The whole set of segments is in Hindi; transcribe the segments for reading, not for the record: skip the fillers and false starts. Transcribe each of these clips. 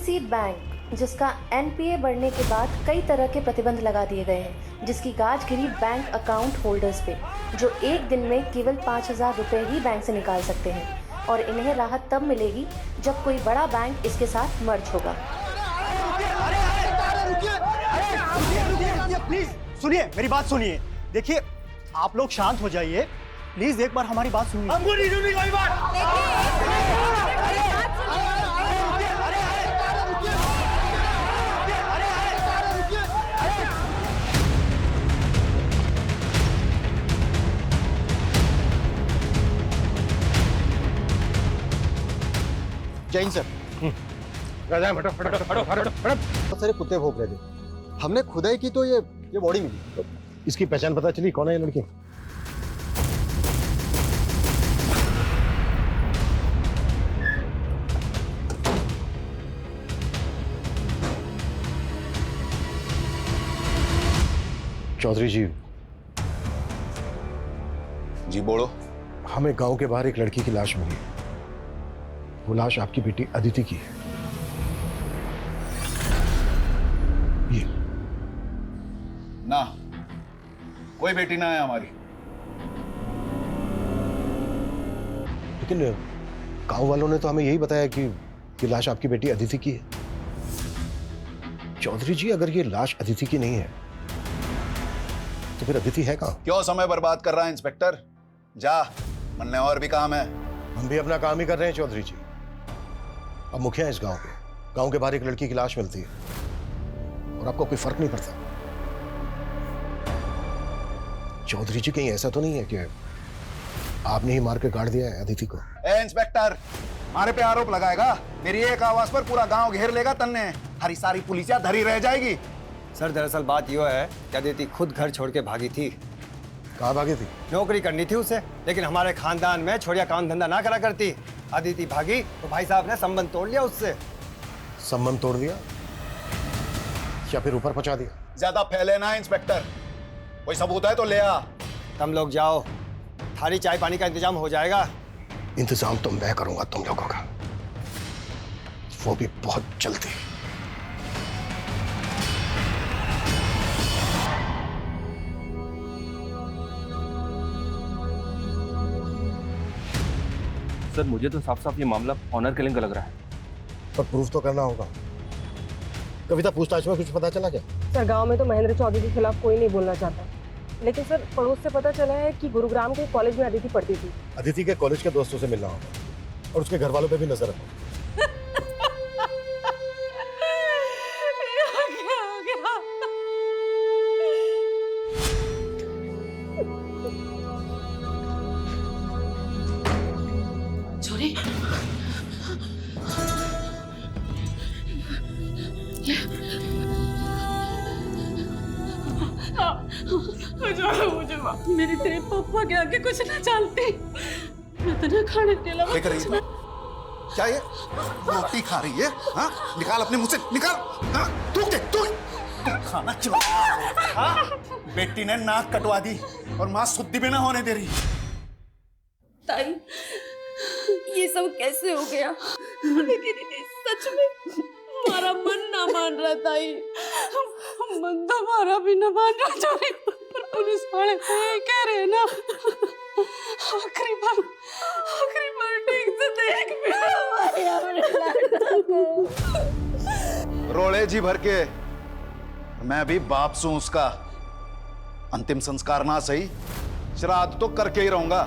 एलएनसी बैंक, जिसका एनपीए बढ़ने के बाद कई तरह के प्रतिबंध लगा दिए गए हैं, जिसकी गाज गिरी बैंक अकाउंट होल्डर्स पे, जो एक दिन में केवल 5,000 रुपये ही बैंक से निकाल सकते हैं, और इन्हें राहत तब मिलेगी जब कोई बड़ा बैंक इसके साथ मर्ज होगा। प्लीज सुनिए, मेरी बात सुनिए। देखिए, आप लोग शांत हो जाइए प्लीज, एक बार हमारी बात सुनिए। हमको नहीं सुननी कोई बात। जैन सर, बहुत सारे कुत्ते भौंक रहे थे, हमने खुदाई की तो ये बॉडी मिली। इसकी पहचान पता चली? कौन है ये लड़की? चौधरी जी। जी बोलो। हमें गांव के बाहर एक लड़की की लाश मिली। वो लाश आपकी बेटी अदिति की है। ये ना, कोई बेटी ना है हमारी। लेकिन गांव वालों ने तो हमें यही बताया कि ये लाश आपकी बेटी अदिति की है। चौधरी जी, अगर ये लाश अदिति की नहीं है तो फिर अदिति है कहां? क्यों समय बर्बाद कर रहा है इंस्पेक्टर? जा, मन में और भी काम है। हम भी अपना काम ही कर रहे हैं चौधरी जी। अब मुखिया है इस गांव के। गांव के बाहर एक लड़की की लाश मिलती है और आपको कोई फर्क नहीं पड़ता। चौधरी जी, कहीं ऐसा तो नहीं है कि आपने ही मार के गाड़ दिया है अदिति को? ए इंस्पेक्टर, हमारे पे आरोप लगाएगा? मेरी एक आवाज पर पूरा गांव घेर लेगा तन्ने। हरी सारी पुलिसिया धरी रह जाएगी। सर, दरअसल बात यह है कि अदिति खुद घर छोड़ के भागी थी। कहाँ भागी थी? नौकरी करनी थी उसे, लेकिन हमारे खानदान में छोड़िया काम धंधा ना करा करती। अदिति भागी तो भाई साहब ने संबंध तोड़ लिया उससे। संबंध तोड़ दिया या फिर ऊपर पहुंचा दिया? ज्यादा फैले ना इंस्पेक्टर, कोई सबूत है तो ले आ। तुम लोग जाओ, थाली चाय पानी का इंतजाम हो जाएगा। इंतजाम तो मैं करूंगा तुम लोगों का, वो भी बहुत जल्दी। सर, मुझे तो साफ साफ ये मामला ऑनर किलिंग का लग रहा है। पर प्रूफ तो करना होगा। कविता, पूछताछ में कुछ पता चला क्या? सर, गांव में तो महेंद्र चौधरी के खिलाफ कोई नहीं बोलना चाहता, लेकिन सर पड़ोस से पता चला है कि गुरुग्राम के कॉलेज में अदिति पढ़ती थी। अदिति के कॉलेज के दोस्तों से मिलना होगा और उसके घर वालों पे भी नजर रखो। छोरी, मुझे मेरी तेरे पापा के आगे कुछ ना चलती। मैं तो ना खाने के अलावा कुछ ना। क्या ये रोटी खा रही है? हाँ, निकाल अपने मुंह से, निकाल। हाँ, थूक दे, थूक। खाना चुरा। हाँ, बेटी ने नाक कटवा दी और माँ शुद्धि भी ना होने दे रही। ताई, ये सब कैसे हो गया? लेकिन सच में हमारा मन ना मान रहा ताई। मन तो हमारा भी ना मान रहा छोरी, पर पुलिस वाले तो ये कह रहे हैं ना, आखिरी बार ठीक से देख भी हमारे अपने लड़का को। रोले जी भर के मैं भी बाप सू उसका। अंतिम संस्कार ना सही, श्राद्ध तो करके ही रहूंगा।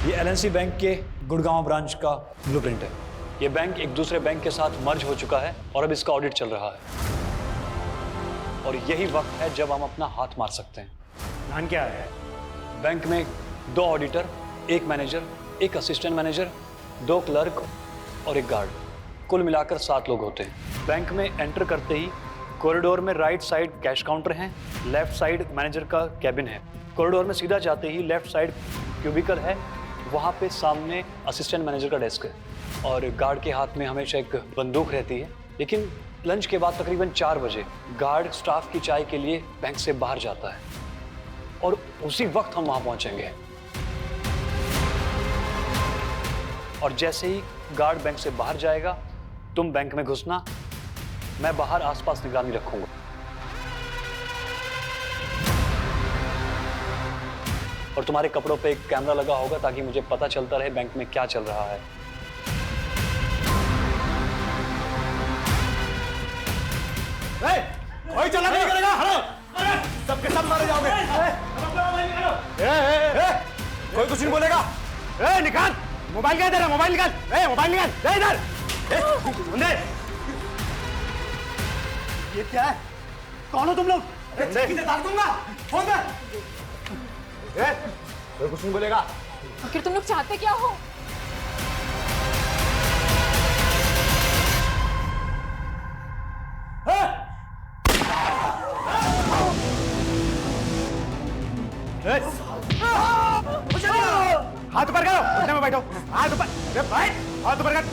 ये एलएनसी बैंक के गुड़गांव ब्रांच का ब्लूप्रिंट है। ये बैंक एक दूसरे बैंक के साथ मर्ज हो चुका है और अब इसका ऑडिट चल रहा है, और यही वक्त है जब हम अपना हाथ मार सकते हैं। प्लान क्या है? बैंक में 2 auditor, 1 manager, 1 assistant manager, 2 clerk और 1 गार्ड, कुल मिलाकर 7 लोग होते हैं। बैंक में एंटर करते ही कॉरिडोर में राइट साइड कैश काउंटर है, लेफ्ट साइड मैनेजर का कैबिन है। कॉरिडोर में सीधा जाते ही लेफ्ट साइड क्यूबिकल है, वहाँ पे सामने असिस्टेंट मैनेजर का डेस्क है, और गार्ड के हाथ में हमेशा एक बंदूक रहती है। लेकिन लंच के बाद तकरीबन 4 बजे गार्ड स्टाफ की चाय के लिए बैंक से बाहर जाता है, और उसी वक्त हम वहाँ पहुँचेंगे। और जैसे ही गार्ड बैंक से बाहर जाएगा तुम बैंक में घुसना, मैं बाहर आसपास निगरानी रखूंगा। और तुम्हारे कपड़ों पे एक कैमरा लगा होगा ताकि मुझे पता चलता रहे बैंक में क्या चल रहा है। कोई चला नहीं करेगा, हलो सबके सब मारे जाओगे। कोई कुछ नहीं बोलेगा। निकाल मोबाइल, क्या इधर मोबाइल निकाल, मोबाइल निकाल, इधर ये क्या है? कौन हो तुम लोग? डाल दूंगा फोन पे। कोई कुछ नहीं बोलेगा। आखिर तुम लोग चाहते क्या हो? हाथ ऊपर करो, उठने में बैठो। हाथ ऊपर, हाथ ऊपर कर।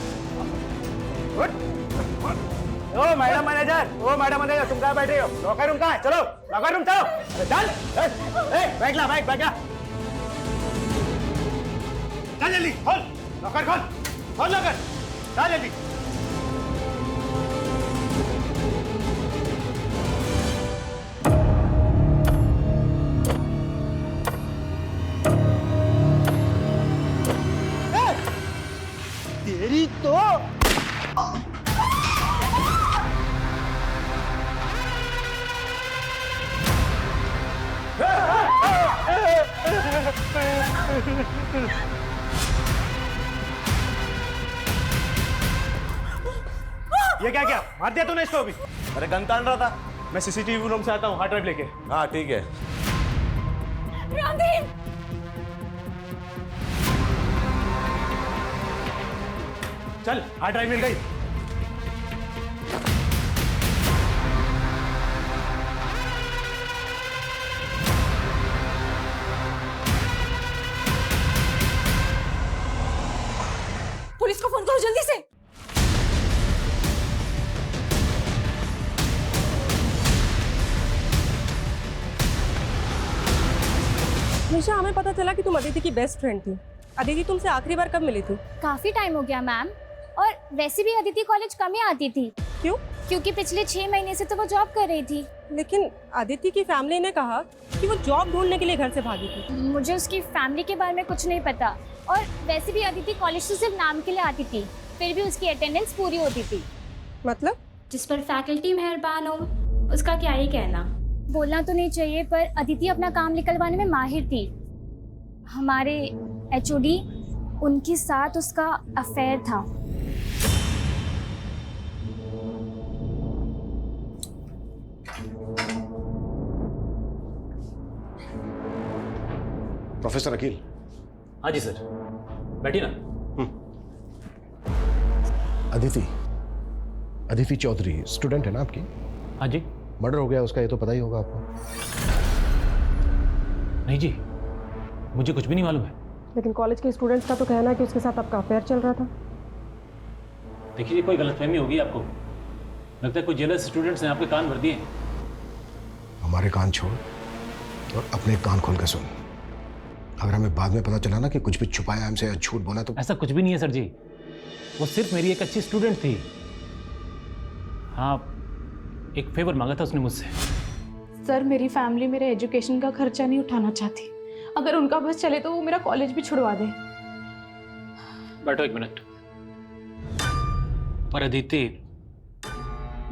ओ मैडम मैनेजर, तुम कहाँ बैठे हो? लॉकर रूम कहाँ है? चलो लॉकर रूम चलो। चल, बैठ ला, बैठ ला। चल जल्दी, खोल लॉकर, खोल लॉकर, चल जल्दी। तेरी तो ये क्या मार दिया तूने इसको? अभी अरे गन तान रहा था। मैं सीसीटीवी रूम से आता हूँ, हार्ड ड्राइव लेके। हाँ ठीक है। रणधीर, चल हार्ड ड्राइव मिल गई। पुलिस को फोन करो जल्दी से। निशा, हमें पता चला कि तुम अदिति की बेस्ट फ्रेंड थी। अदिति तुमसे आखिरी बार कब मिली थी? काफी टाइम हो गया मैम, और वैसे भी अदिति कॉलेज कम ही आती थी। क्यों? क्योंकि पिछले 6 महीने से तो वो जॉब कर रही थी। लेकिन अदिति की फैमिली ने कहा कि वो जॉब ढूंढने के लिए घर से भागी थी। मुझे उसकी फैमिली के बारे में कुछ नहीं पता, और वैसे भी अदिति कॉलेज तो सिर्फ नाम के लिए आती थी, फिर भी उसकी अटेंडेंस पूरी होती थी। मतलब? जिस पर फैकल्टी मेहरबान हो उसका क्या ही कहना। बोलना तो नहीं चाहिए, पर अदिति अपना काम निकलवाने में माहिर थी। हमारे HOD, उनके साथ उसका अफेयर था। प्रोफेसर अकील। हाँ जी सर, बैठिए ना। अदिति चौधरी स्टूडेंट है ना आपकी? हाँ जी। मर्डर हो गया उसका, ये तो पता ही होगा आपको। नहीं जी, मुझे कुछ भी नहीं मालूम है। लेकिन कॉलेज के स्टूडेंट्स का तो कहना है कि उसके साथ आपका अफेयर चल रहा था। देखिए, कोई गलतफहमी होगी आपको। लगता है कोई जेलस स्टूडेंट्स ने आपके कान भर दिए। हमारे कान छोड़ और अपने कान खोल कर सुन। अगर हमें बाद में पता चला ना कि कुछ भी छुपाया हमसे या झूठ बोला तो। ऐसा कुछ भी नहीं है सर जी, वो सिर्फ मेरी एक अच्छी स्टूडेंट थी। हाँ, एक फेवर मांगा था उसने मुझसे। सर, मेरी फैमिली मेरे एजुकेशन का खर्चा नहीं उठाना चाहती। अगर उनका बस चले तो वो मेरा कॉलेज भी छुड़वा दे। बैठो एक मिनट। पर अदिति,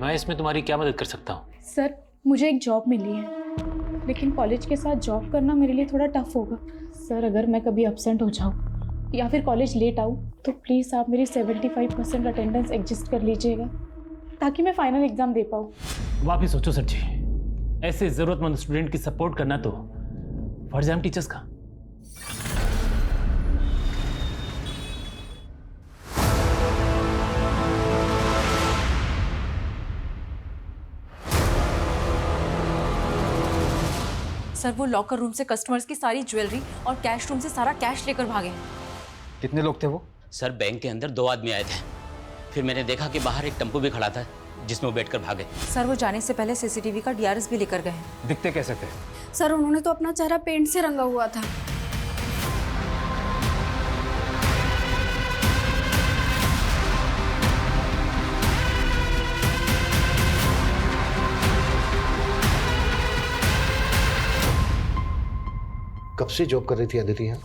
मैं इसमें तुम्हारी क्या मदद कर सकता हूँ? सर, मुझे एक जॉब मिली है, लेकिन कॉलेज के साथ जॉब करना मेरे लिए थोड़ा टफ होगा। सर, अगर मैं कभी एब्सेंट हो जाऊँ या फिर कॉलेज लेट आऊँ तो प्लीज़ आप मेरी 75% अटेंडेंस एडजस्ट कर लीजिएगा, ताकि मैं फाइनल एग्जाम दे पाऊँ। वापिस सोचो सर जी, ऐसे ज़रूरतमंद स्टूडेंट की सपोर्ट करना तो फर्ज है हम टीचर्स का। सर, वो लॉकर रूम से कस्टमर्स की सारी ज्वेलरी और कैश रूम से सारा कैश लेकर भागे हैं। कितने लोग थे वो? सर, बैंक के अंदर 2 आदमी आए थे, फिर मैंने देखा कि बाहर एक टेम्पो भी खड़ा था जिसमें वो बैठकर भागे। सर, वो जाने से पहले CCTV का DRS भी लेकर गए हैं। दिखते कैसे थे? सर, उन्होंने तो अपना चेहरा पेंट से रंगा हुआ था। कब से जॉब कर रही थी अदिति यहाँ?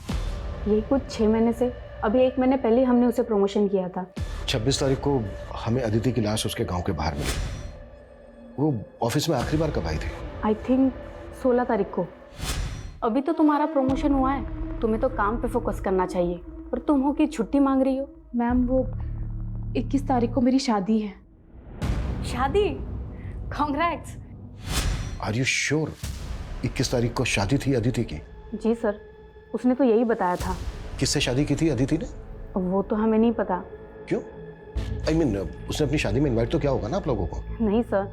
यही कुछ 6 महीने से। अभी 1 महीने पहले हमने उसे प्रमोशन किया था। 26 तारीख को हमें अदिति की लाश उसके गांव के बाहर मिली। वो ऑफिस में आखिरी बार कब आई थी? आई थिंक 16 तारीख को। अभी तो तुम्हारा प्रमोशन हुआ है, तुम्हें तो काम पे फोकस करना चाहिए, और तुम हो कि छुट्टी मांग रही हो। मैम वो 21 तारीख को मेरी शादी है। शादी? कॉन्ग्रेट्स। आर यू श्योर 21 तारीख को शादी थी अदिति की? जी सर, उसने तो यही बताया था। किससे शादी की थी अदिति ने? वो तो हमें नहीं पता। क्यों? I mean, उसने अपनी शादी में इनवाइट तो किया होगा ना आप लोगों को? नहीं सर,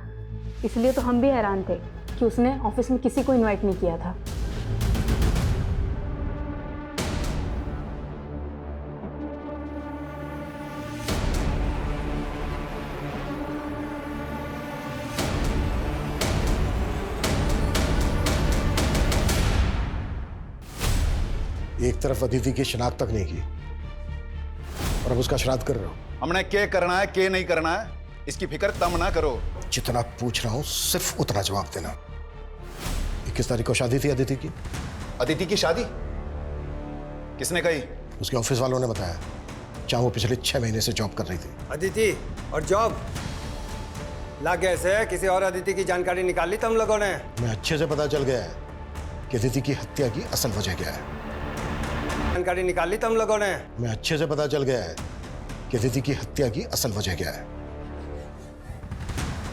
इसलिए तो हम भी हैरान थे कि उसने ऑफिस में किसी को इनवाइट नहीं किया था। एक तरफ अदिति की शिनाख्त तक नहीं की और अब उसका श्राद्ध कर रहे हो। हमने क्या करना है क्या नहीं करना है इसकी फिक्र तम ना करो। जितना पूछ रहा हूं सिर्फ उतना जवाब देना। 21 तारीख को शादी थी अदिति की? अदिति की शादी किसने कही? उसके ऑफिस वालों ने बताया, जहां वो पिछले 6 महीने से जॉब कर रही थी। अदिति और जॉब लग गए से किसी और अदिति की जानकारी निकाल ली तुम लोगों ने? मैं अच्छे से पता चल गया है कि अदिति की हत्या की असल वजह क्या है। जानकारी निकाल ली तुम लोगों ने? मैं अच्छे से पता चल गया है कि अदिति की हत्या की असल वजह क्या है।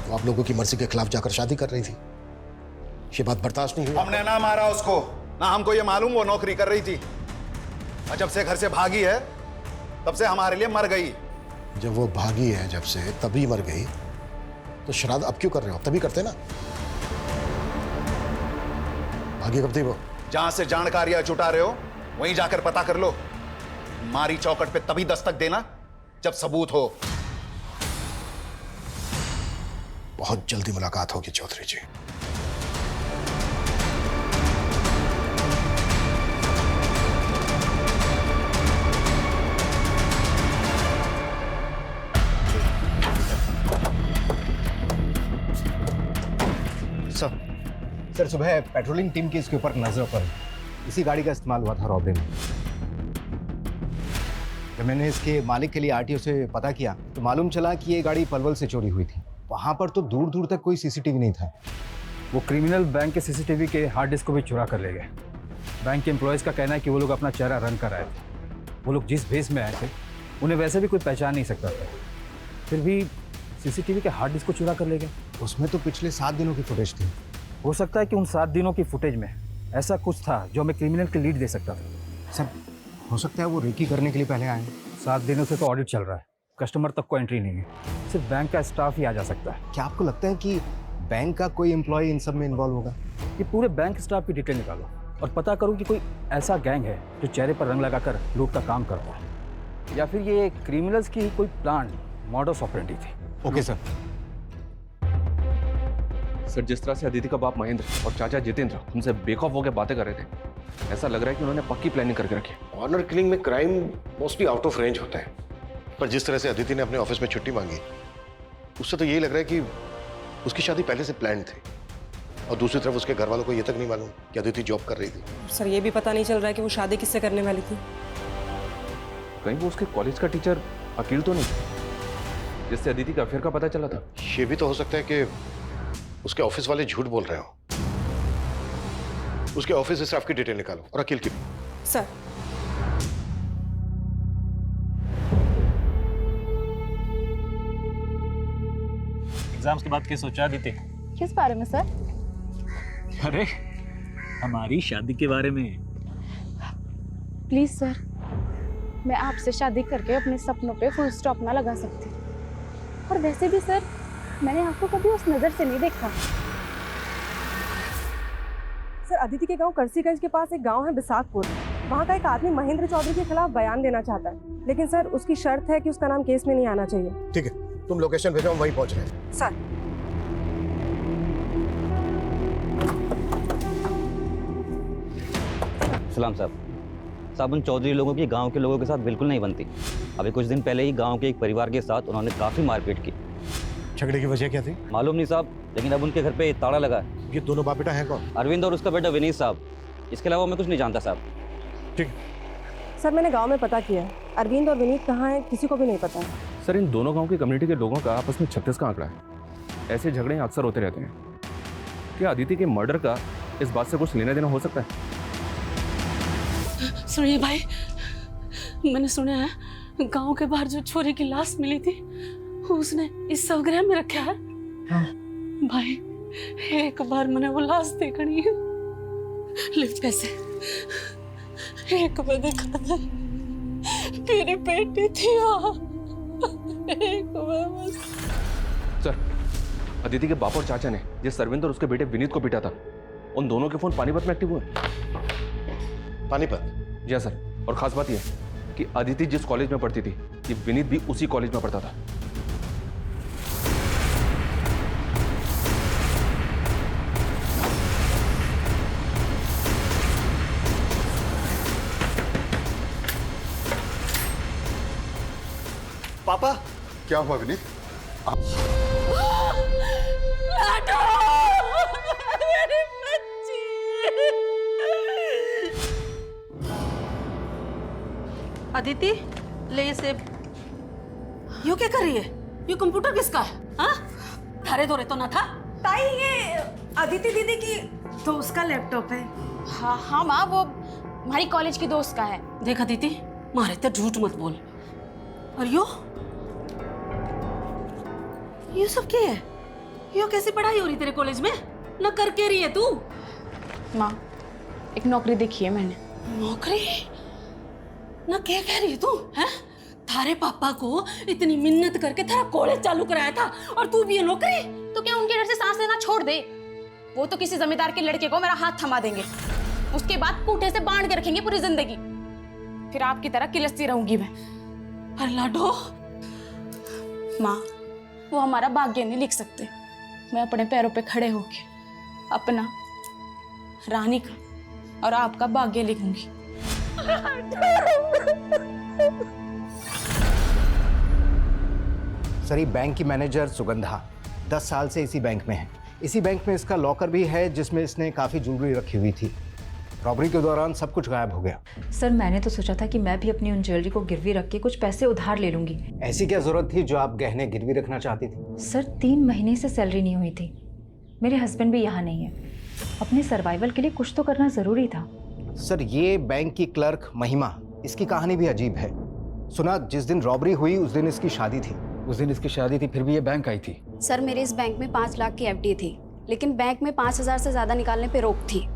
वो आप लोगों की मर्जी के खिलाफ जाकर शादी कर रही थी। ये बात बर्दाश्त नहीं हुई। हमने ना मारा उसको, ना हमको ये मालूम वो नौकरी कर रही थी। और जब से घर से भागी है तब से हमारे लिए मर गई। जब वो भागी है जब से तभी मर गई, तो श्राद्ध अब क्यों कर रहे हो? तभी करते ना। भागी कब थी वो? जहां से जानकारियां जुटा रहे हो वहीं जाकर पता कर लो। मारी चौकट पे तभी दस्तक देना जब सबूत हो। बहुत जल्दी मुलाकात होगी चौधरी जी। सर सुबह पेट्रोलिंग टीम की इसके ऊपर नजर पड़ी। इसी गाड़ी का इस्तेमाल हुआ था रॉबरी में। जब मैंने इसके मालिक के लिए आरटीओ से पता किया तो मालूम चला कि ये गाड़ी पलवल से चोरी हुई थी। वहां पर तो दूर दूर तक कोई सीसीटीवी नहीं था। वो क्रिमिनल बैंक के सीसीटीवी के हार्ड डिस्क को भी चुरा कर ले गए। बैंक के एम्प्लॉयज़ का कहना है कि वो लोग अपना चेहरा रन कर आए थे। वो लोग जिस भेस में आए थे उन्हें वैसे भी कोई पहचान नहीं सकता था, फिर भी सीसीटीवी के हार्ड डिस्क को चुरा कर ले गए। उसमें तो पिछले 7 दिनों की फुटेज थी। हो सकता है कि उन 7 दिनों की फुटेज में ऐसा कुछ था जो हमें क्रिमिनल की लीड दे सकता था। सर हो सकता है वो रेकी करने के लिए पहले आए। 7 दिनों से तो ऑडिट चल रहा है, कस्टमर तक को एंट्री नहीं है, सिर्फ बैंक का स्टाफ ही आ जा सकता है। क्या आपको लगता है कि बैंक का कोई एम्प्लॉय इन सब में इन्वॉल्व होगा? ये पूरे बैंक स्टाफ की डिटेल निकालो और पता करो कि कोई ऐसा गैंग है जो चेहरे पर रंग लगाकर लूट का काम करता है, या फिर ये क्रिमिनल्स की कोई प्लान मॉडस ऑपरेंडी थी। Okay sir. सर जिस तरह से अदिति का बाप महेंद्र और चाचा जितेंद्र उनसे बेखौफ होकर बातें कर रहे थे, ऐसा लग रहा है कि उन्होंने पक्की प्लानिंग करके रखी है। ऑनर किलिंग में crime mostly out of range होता है, पर जिस तरह से अदिति ने अपने ऑफिस में छुट्टी मांगी उससे तो यही लग रहा है कि उसकी शादी पहले से प्लान थी। और दूसरी तरफ उसके घर वालों को ये तक नहीं मालूम कि अदिति जॉब कर रही थी। सर ये भी पता नहीं चल रहा है कि वो शादी किससे करने वाली थी। कहीं वो उसके कॉलेज का टीचर अकील तो नहीं जिससे अदिति के अफेयर का पता चला था? ये भी तो हो सकता है कि उसके ऑफिस वाले झूठ बोल रहे हो। उसके ऑफिस स्टाफ की डिटेल निकालो और अकील की भी। सर एग्जाम्स के बाद क्या सोचा अदिति? किस बारे में सर? अरे हमारी शादी के बारे में। प्लीज सर, मैं आपसे शादी करके अपने सपनों पे फुल स्टॉप ना लगा सकती। और वैसे भी सर मैंने आपको कभी उस नजर से नहीं देखा। सर अदिति के गांव करसीगंज के पास एक गांव है बिसाकपुर। वहां का एक आदमी महेंद्र चौधरी के खिलाफ बयान देना चाहता है, लेकिन सर उसकी शर्त है कि उसका नाम केस में नहीं आना चाहिए। ठीक है, तुम लोकेशन भेजो, हम वहीं पहुंच रहे हैं। सर सलाम साहब उन चौधरी लोगों की गांव के लोगों के साथ बिल्कुल नहीं बनती। अभी कुछ दिन पहले ही गांव के एक परिवार के साथ उन्होंने काफी मारपीट की। झगड़े की वजह क्या थी? मालूम नहीं साहब, लेकिन अब उनके घर पे ताला लगा है। ये दोनों बाप बेटा हैं कौन? अरविंद और उसका बेटा विनीत साहब। इसके अलावा मैं कुछ नहीं जानता साहब। ठीक। सर मैंने गांव में पता किया है, अरविंद और विनीत कहाँ हैं किसी को भी नहीं पता है। सर इन दोनों गांव की कम्युनिटी के लोगों का आपस में 36 का आंकड़ा है। ऐसे झगड़े अक्सर होते रहते हैं। क्या अदिति के मर्डर का इस बात से कुछ लेना देना हो सकता है? सुनिए भाई, मैंने सुना है गांव के बाहर जो छोरी की लाश मिली थी उसने इस शवगृह में रखा है। हाँ। भाई एक बार मैंने वो लाश देखनी है। ले पैसे, एक बार देखा था मेरी बेटी थी वहाँ, एक बार बस। सर अदिति के बाप और चाचा ने जिस अरविंद और उसके बेटे विनीत को पीटा था, उन दोनों के फोन पानीपत में एक्टिव हुए। पानीपत? जी सर। और खास बात यह कि अदिति जिस कॉलेज में पढ़ती थी, ये विनीत भी उसी कॉलेज में पढ़ता था। पापा क्या हुआ विनीत? अदिति ले ये सेब। यू क्या कर रही है? ये कंप्यूटर किसका है? हाँ? थारे धोरे तो ना था? ताई ये अदिति दीदी की दोस्त का लैपटॉप है। हाँ हाँ माँ, वो हमारी कॉलेज की दोस्त का है। देख अदिति, मारे तो झूठ मत बोल। और ये सब क्या है? यो कैसी पढ़ाई हो रही तेरे कॉलेज में? ना करके रही है तू? माँ एक नौकरी देखी है मैंने। नौकरी? ना क्या कह रही है तू? हैं? थारे पापा को इतनी मिन्नत करके तेरा कॉलेज चालू कराया था और तू भी ये नौकरी? तो क्या उनके डर से सांस लेना छोड़ दे? वो तो किसी जमींदार के लड़के को मेरा हाथ थमा देंगे, उसके बाद कूटे से बांध के रखेंगे पूरी जिंदगी। फिर आपकी तरह किलसती रहूंगी मैं। पर लाडो माँ, वो हमारा भाग्य नहीं लिख सकते। मैं अपने पैरों पे खड़े होके अपना, रानी का और आपका भाग्य लिखूंगी। सर ये बैंक की मैनेजर सुगंधा 10 साल से इसी बैंक में है। इसी बैंक में इसका लॉकर भी है जिसमें इसने काफ़ी ज्वेलरी रखी हुई थी। रॉबरी के दौरान सब कुछ गायब हो गया। सर मैंने तो सोचा था कि मैं भी अपनी उन ज्वेलरी को गिरवी रख के कुछ पैसे उधार ले लूंगी। ऐसी क्या जरूरत थी जो आप गहने गिरवी रखना चाहती थी? सर 3 महीने से सैलरी नहीं हुई थी। मेरे हस्बैंड भी यहाँ नहीं है। अपने सर्वाइवल के लिए कुछ तो करना ज़रूरी था। सर ये बैंक की क्लर्क महिमा, इसकी कहानी भी अजीब है। सुना जिस दिन रॉबरी हुई उस दिन इसकी शादी थी। उस दिन इसकी शादी थी, फिर भी ये बैंक आई थी। सर मेरे इस बैंक में 5 लाख की एफडी थी, लेकिन बैंक में 5,000 से ज़्यादा निकालने पे रोक थी।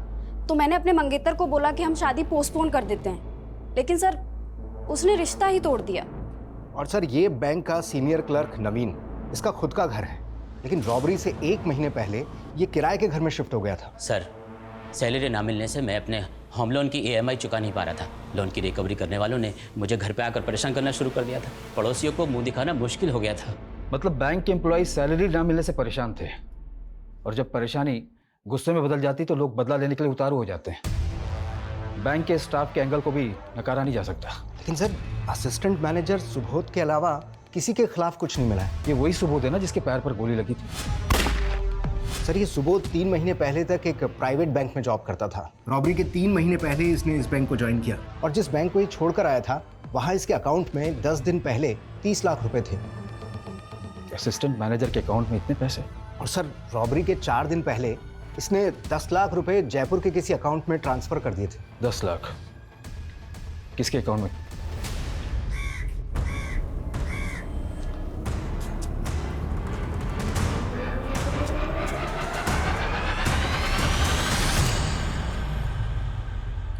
तो मैंने अपने मंगेतर को बोला कि हम शादी पोस्टपोन कर देते हैं, लेकिन सर उसने रिश्ता ही तोड़ दिया। और सर ये बैंक का सीनियर क्लर्क नवीन, इसका खुद का घर है, लेकिन रॉबरी से 1 महीने पहले ये किराए के घर में शिफ्ट हो गया था। सर सैलरी ना मिलने से मैं अपने होम लोन की EMI चुका नहीं पा रहा था। लोन की रिकवरी करने वालों ने मुझे घर पे आकर परेशान करना शुरू कर दिया था। पड़ोसियों को मुंह दिखाना मुश्किल हो गया था। मतलब बैंक के एम्प्लॉय सैलरी ना मिलने से परेशान थे, और जब परेशानी गुस्से में बदल जाती तो लोग बदला लेने के लिए उतारू हो जाते हैं। बैंक के स्टाफ के एंगल को भी नकारा नहीं जा सकता। लेकिन सर असिस्टेंट मैनेजर सुबोध के अलावा किसी के खिलाफ कुछ नहीं मिला है। ये वही सुबोध है ना जिसके पैर पर गोली लगी थी? सर ये सुबोध 3 महीने पहले तक एक प्राइवेट बैंक में जॉब करता था। रॉबरी के 3 महीने पहले इसने इस बैंक को ज्वाइन किया, और जिस बैंक को ये छोड़कर आया था वहाँ इसके अकाउंट में 10 दिन पहले 30 लाख रुपए थे। असिस्टेंट मैनेजर के अकाउंट में इतने पैसे? और सर रॉबरी के 4 दिन पहले इसने 10 लाख रुपए जयपुर के किसी अकाउंट में ट्रांसफर कर दिए थे। 10 लाख किसके अकाउंट में?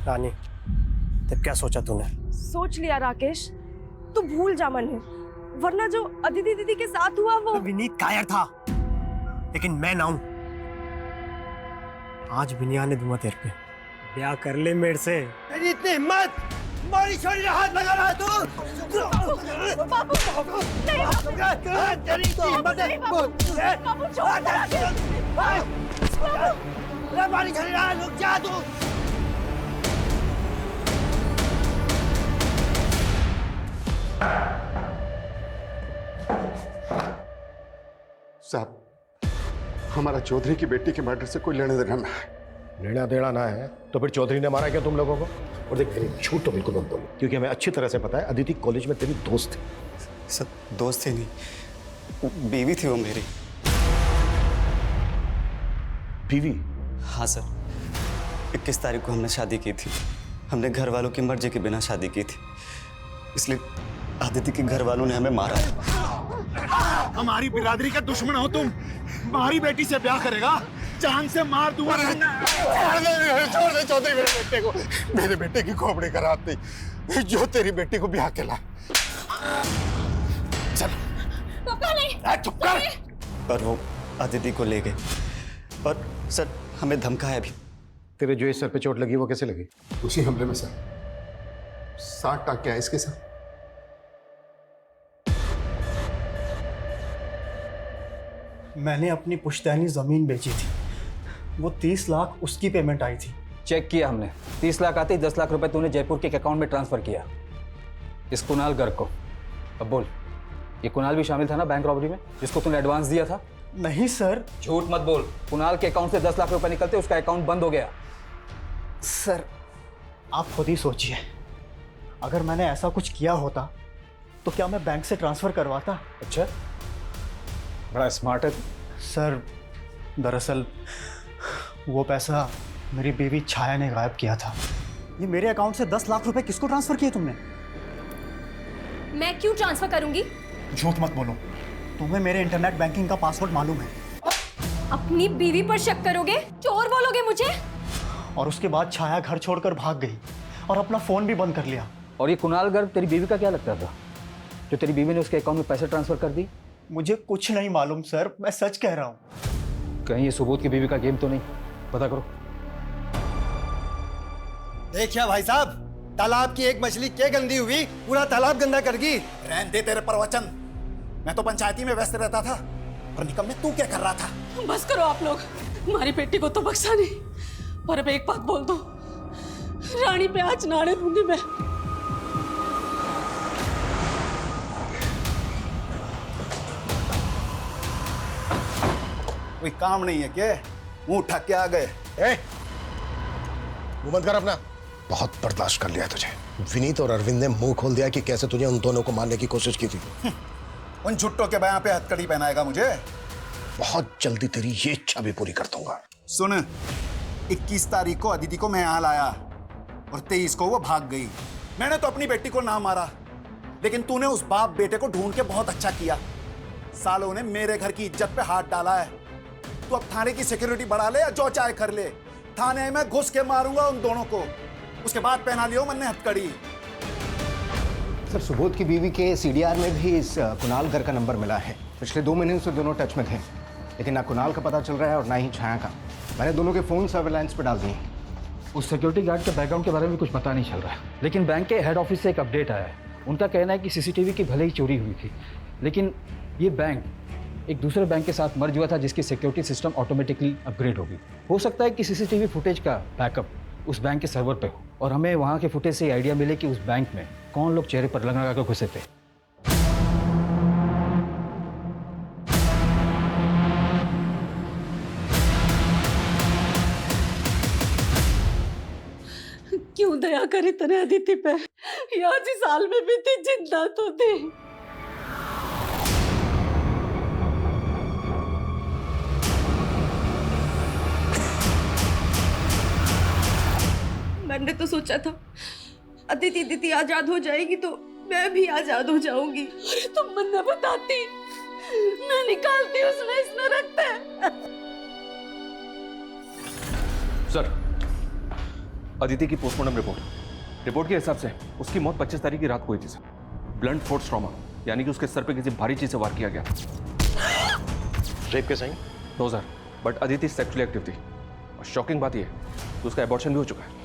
रानी, तब क्या सोचा तूने? सोच लिया राकेश, तू भूल जा मन्नू, वरना जो अदिति दीदी के साथ हुआ वो। विनीत कायर था, लेकिन मैं ना हूं। आज बिनिया ने दूंगा तेरे पे। ब्याह कर ले मेरे से। तेरी इतनी हिम्मत, मारी छोड़ी हाथ लगा रहा है तू। बाबू तेरी हिम्मत है। बाबू छोड़ दे। मारी छोड़ी रहा है, रुक जा तू। साहब, हमारा चौधरी की बेटी के मर्डर से कोई लेना देना ना है। लेना देना ना है तो फिर चौधरी ने मारा क्या तुम लोगों को? और देख मेरी झूठ तो बिल्कुल मत बोलो, क्योंकि हमें अच्छी तरह से पता है अदिति कॉलेज में तेरी दोस्त थी। सर दोस्त थी नहीं, बीवी थी वो मेरी। बीवी? हाँ सर, 21 तारीख को हमने शादी की थी। हमने घर वालों की मर्जी के बिना शादी की थी, इसलिए आदित्य के घर वालों ने हमें मारा। हमारी बिरादरी का दुश्मन हो तुम, हमारी बेटी से ब्याह करेगा, जान से मार दूंगा। छोड़ दे चौधरी मेरे बेटे को, मेरे बेटे की खोपड़ी खराब थी, जो तेरी बेटी को ब्याह के ला। चल पापा नहीं, चुप कर। पर वो आदित्य को ले गए और सर हमें धमकाया भी। तेरे जो इस सर पे चोट लगी वो कैसे लगी? उसी हमले में सर 60 टाँके आए इसके साथ। मैंने अपनी पुश्तैनी ज़मीन बेची थी, वो 30 लाख उसकी पेमेंट आई थी। चेक किया हमने, 30 लाख आते ही 10 लाख रुपए तूने जयपुर के एक अकाउंट में ट्रांसफर किया इस कुणाल गर्ग को। अब बोल, ये कुणाल भी शामिल था ना बैंक रॉबरी में जिसको तूने एडवांस दिया था? नहीं सर। झूठ मत बोल। कुणाल के अकाउंट से 10 लाख रुपए निकलते उसका अकाउंट बंद हो गया। सर आप खुद ही सोचिए, अगर मैंने ऐसा कुछ किया होता तो क्या मैं बैंक से ट्रांसफर करवाता? अच्छा, बड़ा स्मार्ट है सर। दरअसल वो पैसा मेरी बीवी छाया ने गायब किया था। ये मेरे अकाउंट से 10 लाख रुपए किसको ट्रांसफर किए तुमने? मैं क्यों ट्रांसफर करूंगी? झूठ मत बोलो, तुम्हें मेरे इंटरनेट बैंकिंग का पासवर्ड मालूम है। अपनी बीवी पर शक करोगे? चोर बोलोगे मुझे? और उसके बाद छाया घर छोड़कर भाग गई और अपना फोन भी बंद कर लिया। और ये कुणाल गर्ग तेरी बीवी का क्या लगता था जो तेरी बीवी ने उसके अकाउंट में पैसे ट्रांसफर कर दी? मुझे कुछ नहीं मालूम सर, मैं सच कह रहा हूँ। कहीं ये सुबोध की बीवी का गेम तो नहीं? पता करो। देखिए भाई साहब, तालाब की एक मछली क्या गंदी हुई, पूरा तालाब गंदा कर दी। रहने दे तेरे प्रवचन, मैं तो पंचायती में व्यस्त रहता था और निकम में तू क्या कर रहा था? बस करो आप लोग, हमारी बेटी को तो बख्शा नहीं, पर अब एक बात बोल दो, रानी पे आज नाड़े दूंगी मैं। कोई काम नहीं है क्या? मुंह उठा के आ गए। मुंह बंद कर अपना। बहुत बर्दाश्त कर लिया तुझे। विनीत और अरविंद ने मुंह खोल दिया कि कैसे तुझे उन दोनों को मारने की कोशिश की थी। उन छुट्टों के बयां पे हथकड़ी पहनाएगा मुझे? बहुत जल्दी तेरी ये इच्छा भी पूरी कर दूंगा। सुन, 21 तारीख को अदिति को मैं यहाँ लाया और 23 को वो भाग गई। मैंने तो अपनी बेटी को ना मारा, लेकिन तूने उस बाप बेटे को ढूंढ के बहुत अच्छा किया। सालों ने मेरे घर की इज्जत पे हाथ डाला है। तू अब थाने की सिक्योरिटी बढ़ा ले या जो चाहे कर ले, थाने में घुस के मारूंगा उन दोनों को। उसके बाद पहना लियो मैंने हथकड़ी। सर सुबोध की बीवी के सीडीआर में भी इस कुणाल घर का नंबर मिला है। पिछले 2 महीने से दोनों टच में थे, लेकिन ना कुणाल का पता चल रहा है और ना ही छाया का। मैंने दोनों के फोन सर्वेलेंस पे डाल दिए। उस सिक्योरिटी गार्ड के बैकग्राउंड के बारे में कुछ पता नहीं चल रहा है, लेकिन बैंक के हेड ऑफिस से एक अपडेट आया है। उनका कहना है कि सीसीटीवी की भले ही चोरी हुई थी, लेकिन ये बैंक एक दूसरे बैंक के साथ मर्ज हुआ था जिसकी सिक्योरिटी सिस्टम ऑटोमेटिकली अपग्रेड होगी। हो सकता है कि सीसीटीवी फुटेज का बैकअप उस बैंक के सर्वर पे हो और हमें वहाँ के फुटेज से आइडिया मिले कि उस बैंक में कौन लोग चेहरे पर रंग लगा कर घुसे थे। क्यों दया करे तने अदिति पे? याद इस साल में भी थी, जिंदा तो थी। मैंने तो सोचा था अदिति आजाद हो जाएगी तो मैं भी आजाद हो जाऊंगी। अरे तुम मन न बताती, मैं निकालती उसमें इस नरक पे। सर, अदिति की पोस्टमार्टम रिपोर्ट के हिसाब से उसकी मौत 25 तारीख की रात को हुई थी सर। ब्लंट फोर्स ट्रॉमा, यानी कि उसके सर पे किसी भारी चीज से वार किया गया। रेप के sign? No sir, but Aditi sexually active थी और शॉकिंग बात यह है कि उसका एबॉर्शन भी हो चुका है।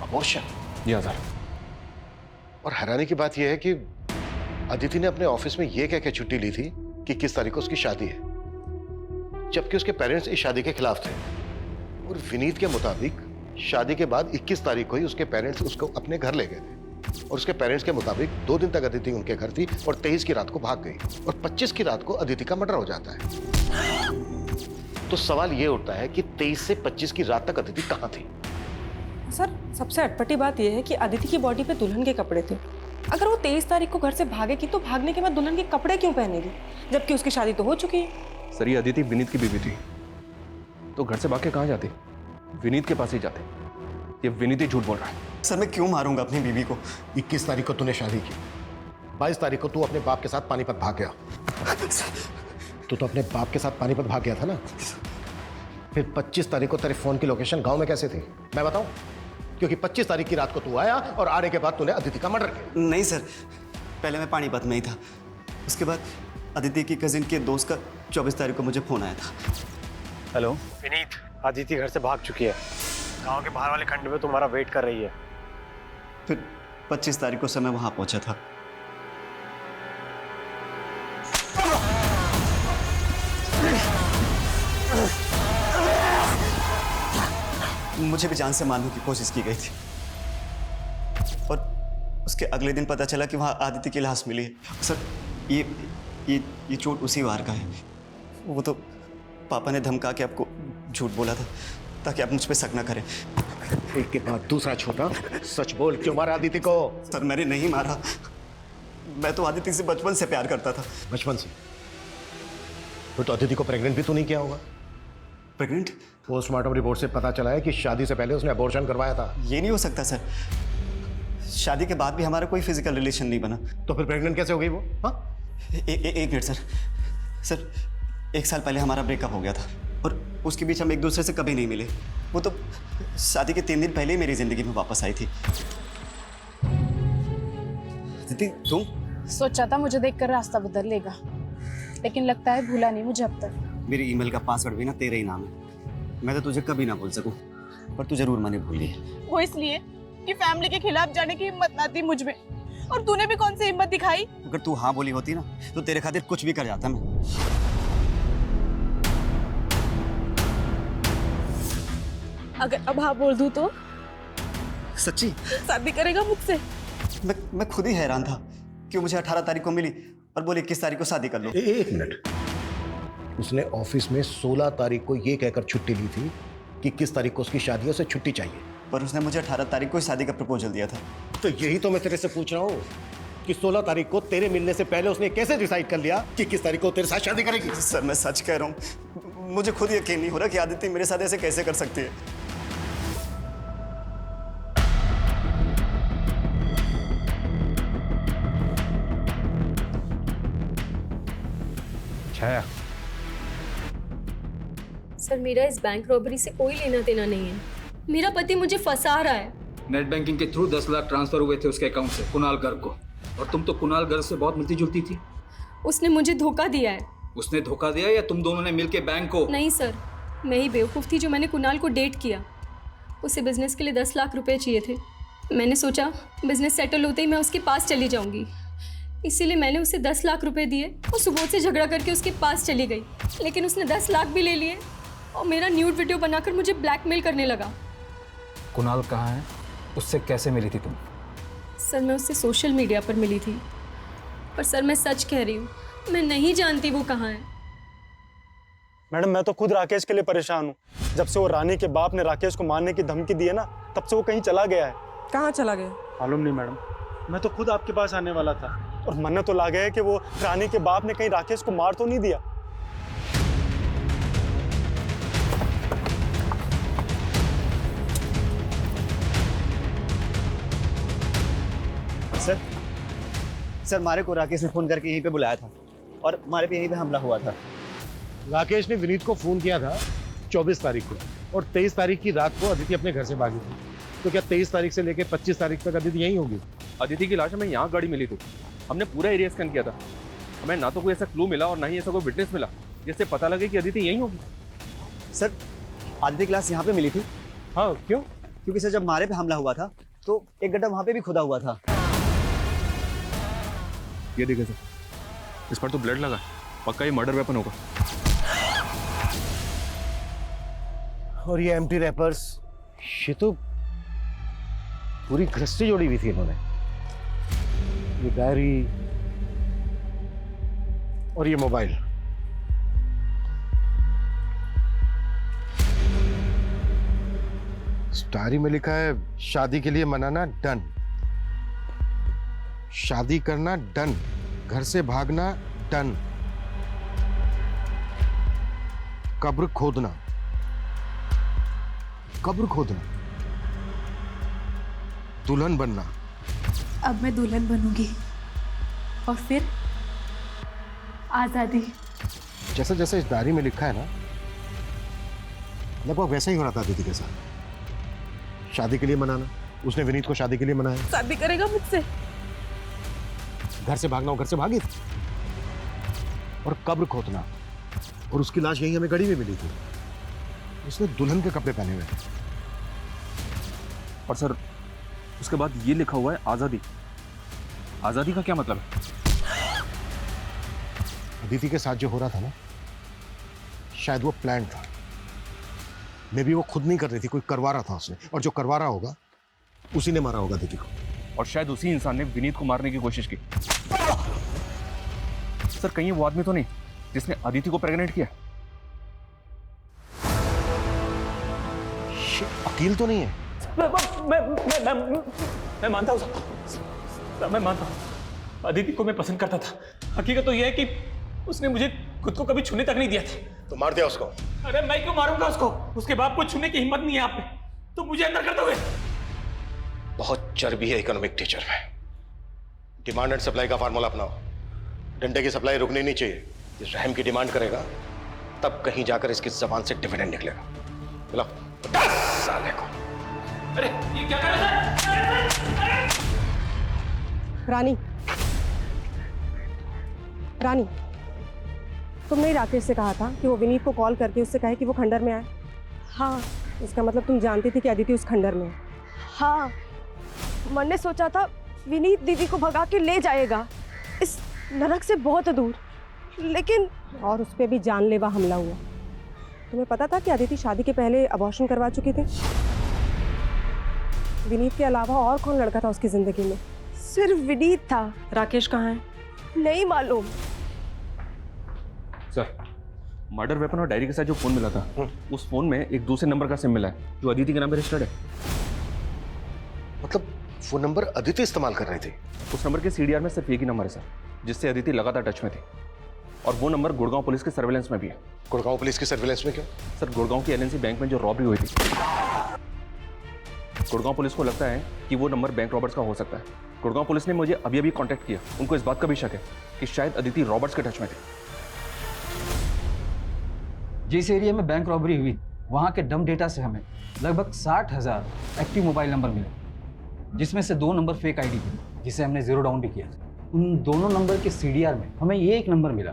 अबॉर्शन? जी सर। और हैरानी की बात यह है कि अदिति ने अपने ऑफिस में यह कह के छुट्टी ली थी कि 21 तारीख को उसकी शादी है, जबकि उसके पेरेंट्स इस शादी के खिलाफ थे। और विनीत के मुताबिक शादी के बाद 21 तारीख को ही उसके पेरेंट्स उसको अपने घर ले गए थे और उसके पेरेंट्स के मुताबिक 2 दिन तक अदिति उनके घर थी और 23 की रात को भाग गई और 25 की रात को अदिति का मर्डर हो जाता है। तो सवाल ये उठता है कि 23 से 25 की रात तक अदिति कहाँ थी? सर सबसे अटपटी बात यह है कि अदिति की बॉडी पे दुल्हन के कपड़े थे। अगर वो 23 तारीख को घर से भागेगी तो भागने के बाद दुल्हन के कपड़े क्यों पहनेगी, जबकि उसकी शादी तो हो चुकी है। सर ये अदिति विनीत की बीवी थी, तो घर से भाग के कहाँ जाती? विनीत के पास ही जाते। ये विनीत ही झूठ बोल रहा है। सर मैं क्यों मारूंगा अपनी बीवी को? 21 तारीख को तूने शादी की, 22 तारीख को तू अपने बाप के साथ पानीपत भाग गया। तू तो अपने बाप के साथ पानीपत भाग गया था ना? फिर 25 तारीख को तेरे फोन की लोकेशन गांव में कैसे थी मैं बताऊं? क्योंकि 25 तारीख की रात को तू आया और आने के बाद तूने अदिति का मर्डर किया। नहीं सर, पहले मैं पानीपत में ही था, उसके बाद अदिति की कजिन के दोस्त का 24 तारीख को मुझे फोन आया था। हेलो विनीत, अदिति घर से भाग चुकी है, गांव के बाहर वाले खंड में तुम्हारा वेट कर रही है। फिर 25 तारीख को सर मैं वहां पहुंचा था। मुझे भी जान से मारने की कोशिश की गई थी और उसके अगले दिन पता चला कि वहां आदित्य की लाश मिली है। सर ये चोट उसी वार का है। वो तो पापा ने धमका के आपको झूठ बोला था ताकि आप मुझ पे शक ना करें। एक के बाद दूसरा छोटा सच बोल, क्यों मारा आदित्य को? सर मैंने नहीं मारा, मैं तो आदित्य से बचपन से प्यार करता था। बचपन से? तो अदिति को प्रेग्नेंट भी तो नहीं किया होगा? प्रेग्नेंट? पोस्टमार्टम रिपोर्ट से पता चला है कि शादी से पहले उसने अबॉर्शन करवाया था। ये नहीं हो सकता सर, शादी के बाद भी हमारा कोई फिजिकल रिलेशन नहीं बना। तो फिर प्रेग्नेंट कैसे हो गई वो? हाँ, एक मिनट सर 1 साल पहले हमारा ब्रेकअप हो गया था और उसके बीच हम एक दूसरे से कभी नहीं मिले। वो तो शादी के 3 दिन पहले ही मेरी जिंदगी में वापस आई थी। दीदी तुम? सोचा था मुझे देखकर रास्ता बदल लेगा, लेकिन लगता है भूला नहीं मुझे अब तक। मेरी ईमेल का पासवर्ड भी ना तेरे ही नाम है। मैं तो तुझे कभी ना भूल सकूं, पर तू जरूर मैंने भूल गई। वो इसलिए कि फैमिली के खिलाफ जाने की हिम्मत ना थी मुझ में, और तूने भी कौन सी हिम्मत दिखाई? अगर तू हाँ बोली होती ना तो तेरे खातिर कुछ भी कर जाता मैं। अगर अब हाँ बोल दूं तो? सच्ची? शादी करेगा मुझसे? मैं खुद ही हैरान था कि मुझे 18 तारीख को मिली और बोले 21 तारीख को शादी कर लो। एक मिनट, उसने ऑफिस में 16 तारीख को ये कहकर छुट्टी ली थी कि 21 तारीख को उसकी शादी है, उसे छुट्टी चाहिए। पर उसने मुझे 18 तारीख को शादी का प्रपोजल दिया था। तो यही तो मैं तेरे से पूछ रहा हूँ कि 16 तारीख को तेरे मिलने से पहले उसने कैसे डिसाइड कर लिया कि 21 तारीख को तेरे साथ शादी करेगी? सर मैं सच कह रहा हूँ, मुझे खुद यकीन नहीं हो रहा कि आदित्य मेरे साथ ऐसे कैसे कर सकती है। छाया, सर मेरा इस बैंक रॉबरी से कोई लेना देना नहीं है। मेरा पति मुझे फंसा रहा है। नेट बैंकिंग के थ्रू 10 लाख ट्रांसफर हुए थे उसके अकाउंट से कुणाल गर्ग को, और तुम तो कुणाल गर्ग से बहुत मिलती जुलती थी। उसने मुझे धोखा दिया है। उसने धोखा दिया या तुम दोनों ने मिलके बैंक को? नहीं सर, मैं ही बेवकूफ़ थी जो मैंने कुणाल को डेट किया। उसे बिजनेस के लिए 10 लाख रुपए चाहिए थे। मैंने सोचा बिजनेस सेटल होते ही मैं उसके पास चली जाऊंगी, इसीलिए मैंने उसे 10 लाख रुपए दिए और सुबोध से झगड़ा करके उसके पास चली गई। लेकिन उसने 10 लाख भी ले लिए और मेरा न्यूड वीडियो बनाकर मुझे ब्लैकमेल करने लगा। कुणाल कहाँ है? उससे कैसे मिली थी तुम? सर मैं उससे सोशल मीडिया पर मिली थी, पर सर मैं सच कह रही हूँ, मैं नहीं जानती वो कहाँ है। मैडम मैं तो खुद राकेश के लिए परेशान हूँ। जब से वो रानी के बाप ने राकेश को मारने की धमकी दी है ना, तब से वो कहीं चला गया है। कहाँ चला गया? मालूम नहीं मैडम, मैं तो खुद आपके पास आने वाला था और मन तो ला गया है कि वो रानी के बाप ने कहीं राकेश को मार तो नहीं दिया। सर मारे को राकेश ने फोन करके यहीं पे बुलाया था और मारे पे यहीं पे हमला हुआ था। राकेश ने विनीत को फोन किया था 24 तारीख को, और 23 तारीख की रात को अदिति अपने घर से भागी थी। तो क्या 23 तारीख से लेकर 25 तारीख तक अदिति यहीं होगी? अदिति की लाश हमें यहाँ गाड़ी मिली थी। हमने पूरा एरिया स्कैन किया था, हमें ना तो कोई ऐसा क्लू मिला और ना ही ऐसा कोई विटनेस मिला जिससे पता लगे कि अदिति यहीं होगी। सर आदित्य की लाश यहाँ पे मिली थी। हाँ क्यों? क्योंकि सर जब मारे पे हमला हुआ था तो एक गड्ढा वहाँ पे भी खुदा हुआ था। ये देखिए सर, इस पर तो ब्लड लगा है, पक्का ये मर्डर वेपन होगा। और ये एम्प्टी रैपर्स, ये तो पूरी गृहस्थी जोड़ी हुई थी इन्होंने। ये डायरी और ये मोबाइल, इस डायरी में लिखा है शादी के लिए मनाना डन, शादी करना डन, घर से भागना डन, कब्र खोदना, कब्र खोदना, दुल्हन बनना। अब मैं दुल्हन बनूंगी और फिर आज़ादी। जैसे जैसे इस डायरी में लिखा है ना, लगभग वैसा ही हो रहा था दीदी के साथ। शादी के लिए मनाना, उसने विनीत को शादी के लिए मनाया। शादी करेगा मुझसे? घर से भागना, वो घर से भागी थी। और कब्र खोदना, और उसकी लाश यहीं हमें गड़ी में मिली थी। उसने दुल्हन के कपड़े पहने हुए थे। और सर उसके बाद ये लिखा हुआ है आज़ादी। आज़ादी का क्या मतलब है? अदिति के साथ जो हो रहा था ना, शायद वो प्लान था। मे बी वो खुद नहीं कर रही थी, कोई करवा रहा था उसने, और जो करवा रहा होगा उसी ने मारा होगा अदिति को। और शायद उसी इंसान ने विनीत को मारने की कोशिश की। सर कहीं वो आदमी तो नहीं जिसने अदिति को प्रेग्नेंट किया? अकील तो नहीं है? मैं मानता हूँ सर, मैं मानता हूँ अदिति को मैं पसंद करता था। हकीकत तो यह है कि उसने मुझे खुद को कभी छूने तक नहीं दिया था। तो मार दिया उसको? अरे मैं क्यों मारूंगा उसको? उसके बाप को छूने की हिम्मत नहीं है आप में, तो मुझे अंदर कर दोगे? बहुत चर्बी है इकोनॉमिक टीचर में। डिमांड एंड सप्लाई का फार्मूला अपनाओ। डंडे की सप्लाई रुकनी नहीं चाहिए। इस रहम की डिमांड करेगा तब कहीं जाकर इसकी जबान से डिविडेंड निकलेगा। बोला 10 साल को। अरे ये क्या कर रहे हैं? रानी, रानी, तुमने ही राकेश से कहा था कि वो विनीत को कॉल करके उससे कहे कि वो खंडर में आए। हाँ इसका मतलब तुम जानती थी कि अदिति उस खंडर में है। हाँ, मन ने सोचा था विनीत दीदी को भगा के ले जाएगा इस नरक से बहुत दूर, लेकिन और उस पर भी जानलेवा हमला हुआ। तुम्हें पता था कि अदिति शादी के पहले अबॉर्शन करवा चुकी थी? विनीत के अलावा और कौन लड़का था उसकी जिंदगी में? सिर्फ विनीत था। राकेश कहाँ है? नहीं मालूम। सर मर्डर वेपन और डायरी के साथ जो फोन मिला था, उस फोन में एक दूसरे नंबर का सिम मिला है जो अदिति के नाम पे रजिस्टर्ड है। मतलब फोन नंबर अदिति इस्तेमाल कर रही थी? उस नंबर के सीडीआर में सिर्फ एक ही नंबर है सर, जिससे अदिति लगातार टच में थी। और वो नंबर गुड़गांव पुलिस के सर्वेलेंस में भी है। गुड़गांव पुलिस की सर्वेलेंस में क्यों? सर गुड़गांव की एलएनसी बैंक में जो रॉबरी हुई थी, गुड़गांव पुलिस को लगता है कि वो नंबर बैंक रॉबर्ट्स का हो सकता है। गुड़गांव पुलिस ने मुझे अभी अभी कांटेक्ट किया। उनको इस बात का भी शक है कि शायद अदिति रॉबर्ट्स के टच में थी। जिस एरिया में बैंक रॉबरी हुई, वहाँ के डम डेटा से हमें लगभग 60,000 एक्टिव मोबाइल नंबर मिले, जिसमें से 2 नंबर फेक आईडी थे, जिसे हमने जीरो डाउन भी किया। उन दोनों नंबर के सीडीआर में हमें ये एक नंबर मिला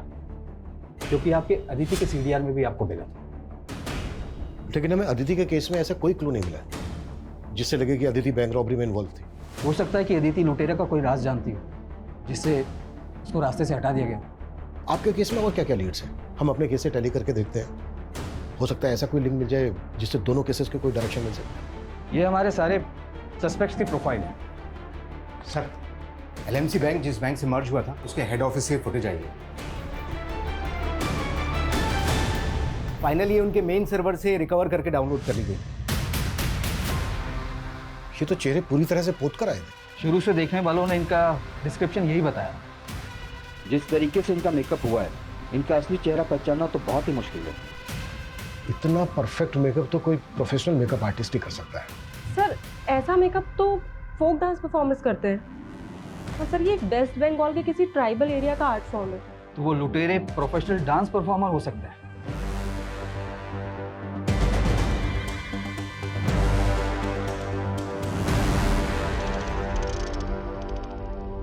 जो कि आपके अदिति के सीडीआर में भी आपको मिला था। लेकिन हमें अदिति के केस में ऐसा कोई क्लू नहीं मिला जिससे लगे कि अदिति बैंक रॉबरी में इन्वॉल्व थी। हो सकता है कि अदिति लुटेरा का कोई राज जानती हो, जिससे उसको रास्ते से हटा दिया गया। आपके केस में और क्या क्या लीड्स हैं? हम अपने केस से टैली करके देखते हैं। हो सकता है ऐसा कोई लिंक मिल जाए जिससे दोनों केसेस के कोई डायरेक्शन मिल सके। ये हमारे सारे सस्पेक्ट्स की प्रोफाइल है। सर, एलएमसी बैंक जिस बैंक से मर्ज हुआ था उसके हेड ऑफिस से फुटेज आई है। फाइनली उनके मेन सर्वर से रिकवर करके डाउनलोड कर ली गई। ये तो चेहरे पूरी तरह से पोत कर आए थे। शुरू से देखने वालों ने इनका डिस्क्रिप्शन यही बताया। जिस तरीके से इनका मेकअप हुआ है, इनका असली चेहरा पहचानना तो बहुत ही मुश्किल है। इतना परफेक्ट मेकअप तो कोई प्रोफेशनल मेकअप आर्टिस्ट ही कर सकता है। सर, ऐसा मेकअप तो फोक डांस परफॉर्मेंस करते हैं। और सर, ये वेस्ट बंगाल के किसी ट्राइबल एरिया का आर्ट फॉर्म है। तो वो लुटेरे प्रोफेशनल डांस परफॉर्मर हो सकता है।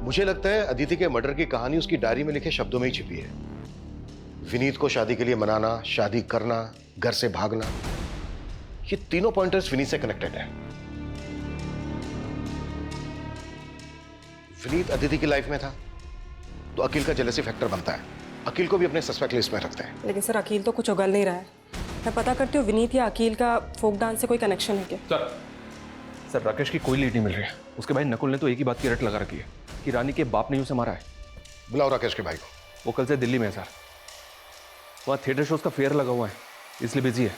मुझे लगता है अदिति के मर्डर की कहानी उसकी डायरी में लिखे शब्दों में ही छिपी है। विनीत को शादी के लिए मनाना, शादी करना, घर से भागना, ये तीनों पॉइंटर्स विनीत से कनेक्टेड है। विनीत अदिति की लाइफ में था तो अकील का जेलसी फैक्टर बनता है। अकील को भी अपने सस्पेक्ट लिस्ट में रखते हैं। लेकिन सर, अकील तो कुछ उगल नहीं रहा है। मैं पता करती हूँ विनीत या अकील का फोक डांस से कोई कनेक्शन है क्या? सर राकेश की कोई लीड नहीं मिल रही है। उसके भाई नकुल ने तो एक ही बात की रट लगा रखी है कि रानी के बाप ने उसे मारा है। बुलाओ राकेश के भाई को। वो कल से दिल्ली में है सर। वहाँ थिएटर शोज का फेयर लगा हुआ है, इसलिए बिजी है।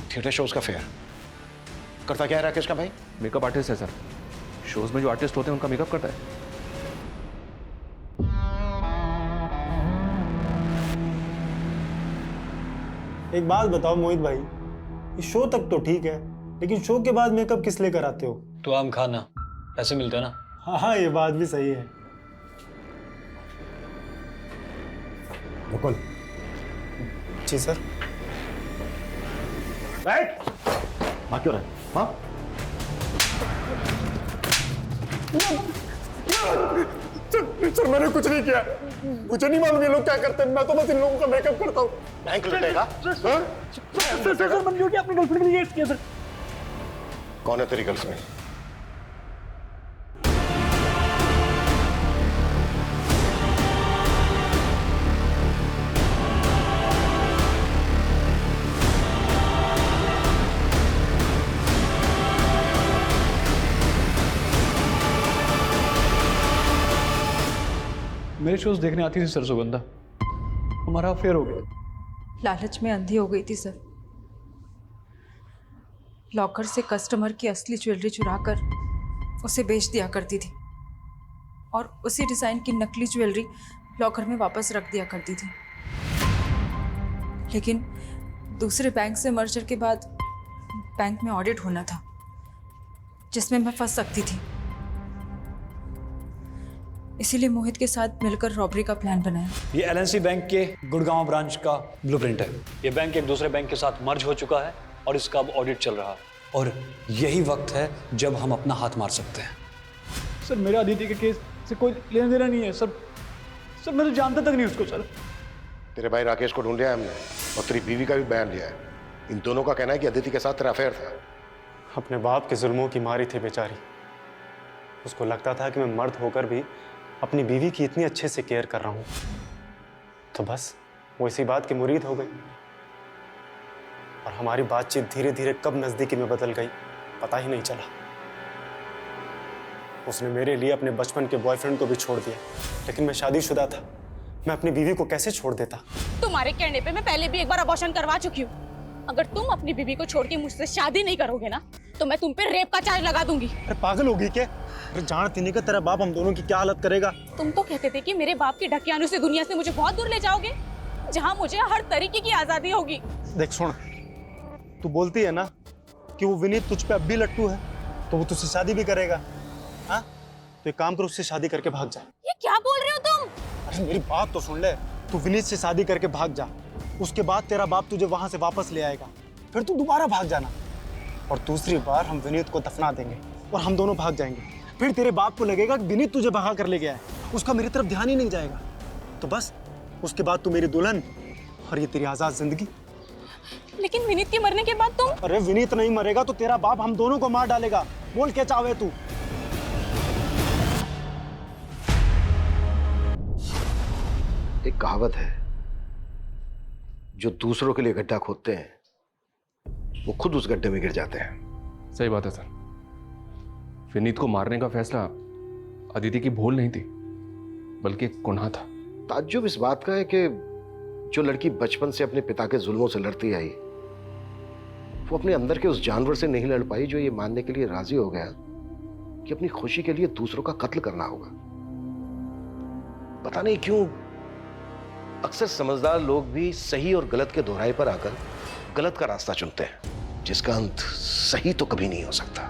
थिएटर शोज का फेयर। करता क्या है राकेश का भाई? मेकअप आर्टिस्ट है सर। शोज में जो आर्टिस्ट होते हैं उनका मेकअप करता है। एक बात बताओ मोहित भाई, इस शो तक तो ठीक है, लेकिन शो के बाद मेकअप किस लिए कराते हो? तो आम खाना, पैसे मिलते हैं ना। हाँ, ये बात भी सही है। मुकुल। जी सर। बैठ। हाँ क्यों रहा? हाँ सर मैंने कुछ नहीं किया, मुझे नहीं मालूम ये लोग क्या करते हैं, मैं तो बस इन लोगों का मेकअप करता हूँ। बैंक लुटेगा? सर मैंने जो किया अपनी गर्लफ्रेंड के लिए किया सर। कौन है तेरी गर्लफ्रेंड? मेरे शोज देखने आती थी सर सुगंधा, हमारा अफेयर हो गया। लालच में अंधी हो गई थी सर। लॉकर से कस्टमर की असली ज्वेलरी चुराकर उसे बेच दिया करती थी और उसी डिज़ाइन की नकली ज्वेलरी लॉकर में वापस रख दिया करती थी। लेकिन दूसरे बैंक से मर्जर के बाद बैंक में ऑडिट होना था जिसमें मैं फंस सकती थी, इसीलिए मोहित के साथ मिलकर रॉबरी का प्लान बनाया। ये एलएनसी बैंक के गुड़गांव ब्रांच का ब्लूप्रिंट है। ये बैंक एक दूसरे बैंक के साथ मर्ज हो चुका है और इसका अब ऑडिट चल रहा है, और यही वक्त है जब हम अपना हाथ मार सकते हैं। सर मेरा अदिति के केस से कोई लेना देना नहीं है सर। सर मैं तो जानता तक नहीं उसको सर। तेरे भाई राकेश को ढूंढ लिया हमने और तेरी बीवी का भी बयान लिया है। इन दोनों का कहना है कि अदिति के साथ तेरा अफेयर था। अपने बाप के जुल्मों की मारी थी बेचारी। उसको लगता था कि मैं मर्द होकर भी अपनी बीवी की इतनी अच्छे से केयर कर रहा हूं, तो बस वो इसी बात की मुरीद हो गई और हमारी बातचीत धीरे धीरे कब नजदीकी में बदल गई पता ही नहीं चला। उसने मेरे लिए अपने बचपन के बॉयफ्रेंड को भी छोड़ दिया, लेकिन मैं शादीशुदा था, मैं अपनी बीवी को कैसे छोड़ देता? तुम्हारे कहने पे मैं पहले भी एक बार अबॉर्शन करवा चुकी हूँ। अगर तुम अपनी बीवी को छोड़ के मुझसे शादी नहीं करोगे ना, तो मैं तुम पे रेप का चार्ज लगा दूंगी। अरे पागल होगी क्या? अरे जानती नहीं कि तेरा बाप हम दोनों की क्या हालत करेगा। तुम तो कहते थे कि मेरे बाप के ढकियानों से दुनिया से मुझे बहुत दूर ले जाओगे, जहाँ मुझे हर तरीके की आजादी होगी। देख सुन, तू बोलती है ना कि वो विनीत तुझ पे अब भी लट्टू है, तो वो तुझसे शादी भी करेगा। हाँ, तो एक काम कर, उससे शादी करके भाग जा। ये क्या बोल रहे हो तुम? अरे मेरी बात तो सुन ले। तू विनीत से शादी करके भाग जा, उसके बाद तेरा बाप तुझे वहां से वापस ले आएगा, फिर तू दोबारा भाग जाना और दूसरी बार हम विनीत को दफना देंगे और हम दोनों भाग जाएंगे। फिर तेरे बाप को लगेगा कि विनीत तुझे भगा कर ले गया है, उसका मेरी तरफ ध्यान ही नहीं जाएगा। तो बस उसके बाद तू मेरी दुल्हन और ये तेरी आजाद जिंदगी। लेकिन विनीत के मरने के बाद तुम? अरे विनीत नहीं मरेगा तो तेरा बाप हम दोनों को मार डालेगा। बोल क्या चाहे तू। एक कहावत है, जो दूसरों के लिए गड्ढा खोदते हैं वो खुद उस गड्ढे में गिर जाते हैं। सही बात है सर। विनीत को मारने का फैसला अदिति की भूल नहीं थी, बल्कि एक गुनाह था। ताज्जुब इस बात का है कि जो लड़की बचपन से अपने पिता के जुल्मों से लड़ती आई, वो अपने अंदर के उस जानवर से नहीं लड़ पाई जो ये मानने के लिए राजी हो गया कि अपनी खुशी के लिए दूसरों का कत्ल करना होगा। पता नहीं क्यों अक्सर समझदार लोग भी सही और गलत के दोहराए पर आकर गलत का रास्ता चुनते हैं, जिसका अंत सही तो कभी नहीं हो सकता।